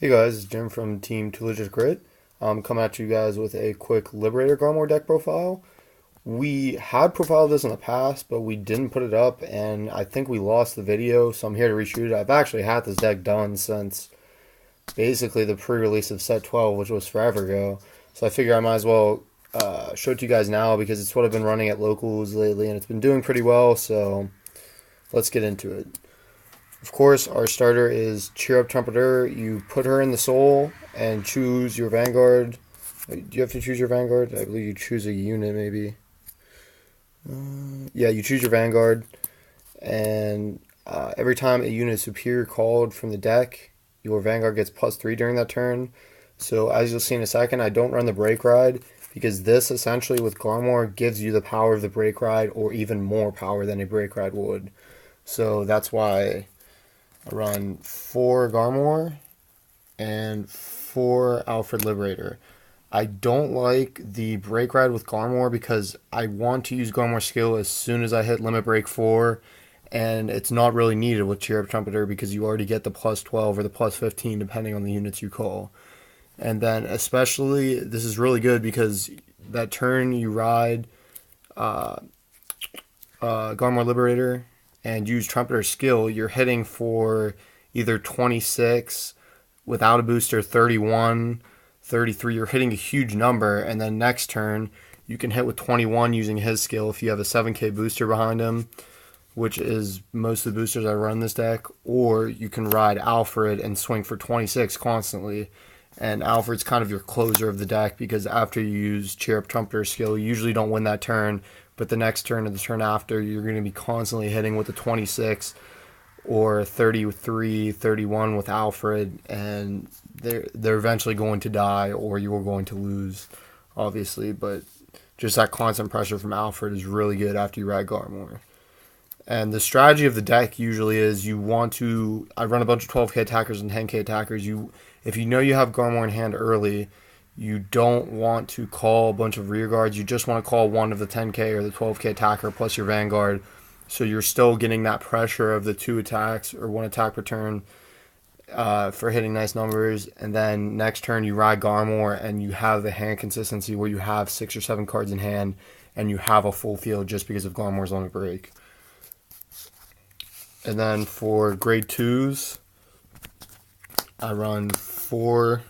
Hey guys, it's Jim from Team Tuligist Grid. I'm coming at you guys with a quick Liberator Garmore deck profile. We had profiled this in the past, but we didn't put it up, and I think we lost the video, so I'm here to reshoot it. I've actually had this deck done since basically the pre-release of set 12, which was forever ago. So I figure I might as well show it to you guys now because it's what I've been running at locals lately, and it's been doing pretty well, so let's get into it. Of course, our starter is Cheer Up Trumpeter. You put her in the soul and choose your Vanguard. Do you have to choose your Vanguard? I believe you choose a unit, maybe. Yeah, you choose your Vanguard. And every time a unit is superior called from the deck, your Vanguard gets +3 during that turn. So as you'll see in a second, I don't run the Break Ride because this essentially with Garmore gives you the power of the Break Ride or even more power than a Break Ride would. So that's why I run 4 Garmore and 4 Alfred Liberator. I don't like the Break Ride with Garmore because I want to use Garmore skill as soon as I hit Limit Break 4, and it's not really needed with Cheer Up Trumpeter because you already get the +12 or the +15 depending on the units you call. And then especially, this is really good because that turn you ride Garmore Liberator and use Trumpeter skill, you're hitting for either 26 without a booster, 31, 33. You're hitting a huge number, and then next turn you can hit with 21 using his skill if you have a 7k booster behind him, which is most of the boosters I run this deck, or you can ride Alfred and swing for 26 constantly. And Alfred's kind of your closer of the deck because after you use Cheer Up Trumpeter skill, you usually don't win that turn, but the next turn or the turn after, you're going to be constantly hitting with a 26 or 33, 31 with Alfred, and they're eventually going to die or you are going to lose, obviously. But just that constant pressure from Alfred is really good after you ride Garmore. And the strategy of the deck usually is you want to... I run a bunch of 12k attackers and 10k attackers. If you know you have Garmore in hand early, you don't want to call a bunch of rear guards. You just want to call one of the 10k or the 12k attacker plus your Vanguard. So you're still getting that pressure of the 2 attacks or 1 attack per turn for hitting nice numbers. And then next turn you ride Garmore and you have the hand consistency where you have 6 or 7 cards in hand and you have a full field just because of Garmore's Limit Break. And then for grade 2s, I run 4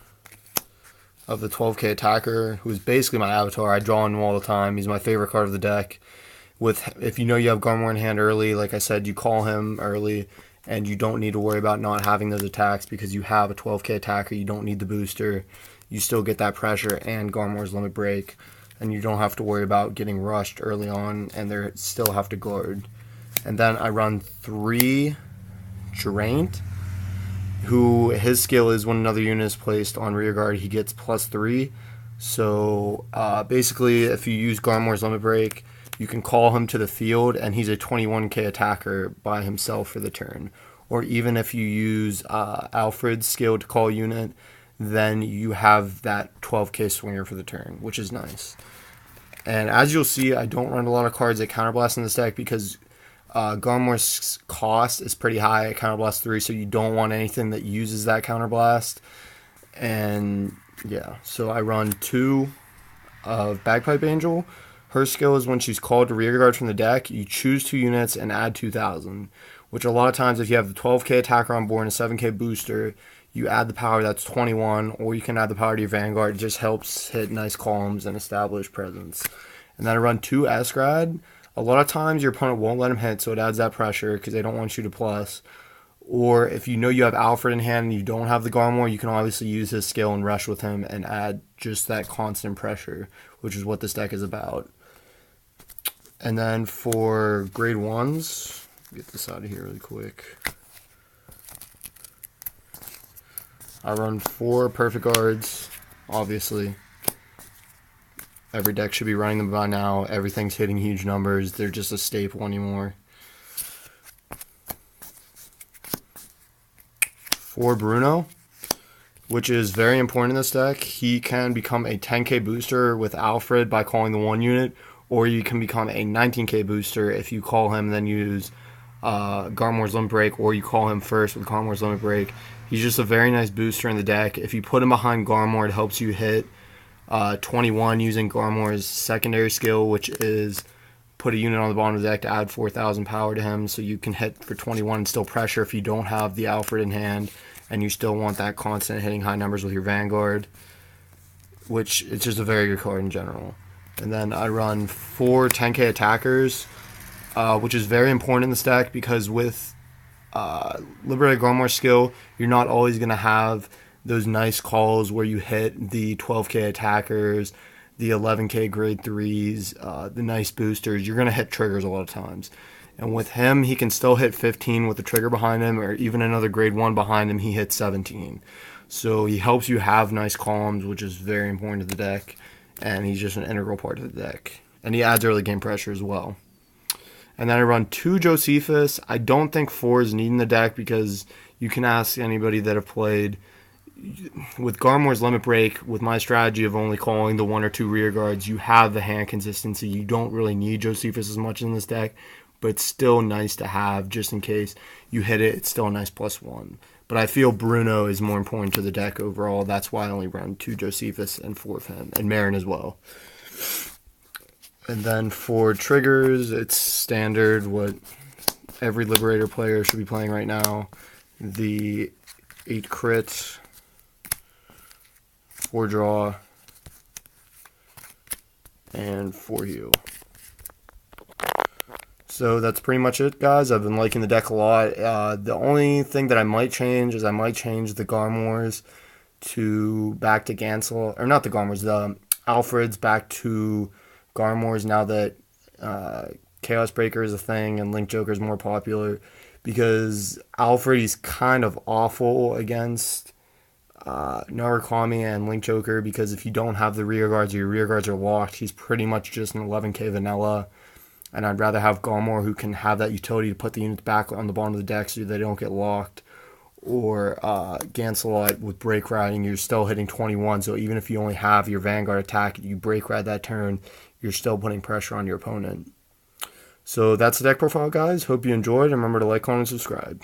of the 12k attacker, who is basically my avatar. I draw him all the time. He's my favorite card of the deck. If you know you have Garmore in hand early, like I said, you call him early, and you don't need to worry about not having those attacks because you have a 12k attacker. You don't need the booster. You still get that pressure and Garmore's Limit Break, and you don't have to worry about getting rushed early on, and they still have to guard. And then I run 3 Geraint, who his skill is when another unit is placed on rear guard, he gets +3. So basically, if you use Garmore's Limit Break, you can call him to the field, and he's a 21k attacker by himself for the turn. Or even if you use Alfred's skill to call a unit, then you have that 12k swinger for the turn, which is nice. And as you'll see, I don't run a lot of cards that counterblast in this deck because Garmore's cost is pretty high at Counterblast 3, so you don't want anything that uses that Counterblast. And yeah, so I run 2 of Bagpipe Angel. Her skill is when she's called to rear guard from the deck, you choose 2 units and add 2,000, which a lot of times if you have the 12k attacker on board and a 7k booster, you add the power that's 21, or you can add the power to your Vanguard. It just helps hit nice columns and establish presence. And then I run 2 Esgrad. A lot of times your opponent won't let him hit, so it adds that pressure because they don't want you to plus. Or if you know you have Alfred in hand and you don't have the Garmore, you can obviously use his skill and rush with him and add just that constant pressure, which is what this deck is about. And then for grade 1s, get this out of here really quick. I run 4 Perfect Guards, obviously. Every deck should be running them by now. Everything's hitting huge numbers. They're just a staple anymore. 4 Bruno, which is very important in this deck. He can become a 10k booster with Alfred by calling the 1 unit, or you can become a 19k booster if you call him, then use Garmore's Limit Break, or you call him first with Garmore's Limit Break. He's just a very nice booster in the deck. If you put him behind Garmore, it helps you hit 21 using Garmore's secondary skill, which is put a unit on the bottom of the deck to add 4,000 power to him, so you can hit for 21 and still pressure if you don't have the Alfred in hand, and you still want that constant hitting high numbers with your Vanguard, which it's just a very good card in general. And then I run 4 10k attackers, which is very important in this deck because with Liberator Garmore skill, you're not always going to have those nice calls where you hit the 12k attackers, the 11k grade 3s, the nice boosters. You're going to hit triggers a lot of times. And with him, he can still hit 15 with the trigger behind him, or even another grade 1 behind him, he hits 17. So he helps you have nice columns, which is very important to the deck. And he's just an integral part of the deck. And he adds early game pressure as well. And then I run 2 Josephus. I don't think 4 is needed in the deck because you can ask anybody that have played with Garmore's Limit Break, with my strategy of only calling the 1 or 2 rear guards, you have the hand consistency. You don't really need Josephus as much in this deck, but it's still nice to have just in case you hit it. It's still a nice +1. But I feel Bruno is more important to the deck overall. That's why I only run 2 Josephus and 4 of him, and Marin as well. And then for triggers, it's standard what every Liberator player should be playing right now. The 8 crit, 4 draw, and 4 heal. So that's pretty much it, guys. I've been liking the deck a lot. The only thing that I might change is I might change the Garmores back to Gansel, or not the Garmores, the Alfreds back to Garmores now that Chaos Breaker is a thing and Link Joker is more popular, because Alfred is kind of awful against Narukami and Link Joker, because if you don't have the rear guards or your rear guards are locked, he's pretty much just an 11k vanilla. And I'd rather have Garmore, who can have that utility to put the units back on the bottom of the deck so they don't get locked, or Gancelot with Break Riding. You're still hitting 21, so even if you only have your Vanguard attack, you Break Ride that turn, you're still putting pressure on your opponent. So that's the deck profile, guys. Hope you enjoyed. Remember to like, comment, and subscribe.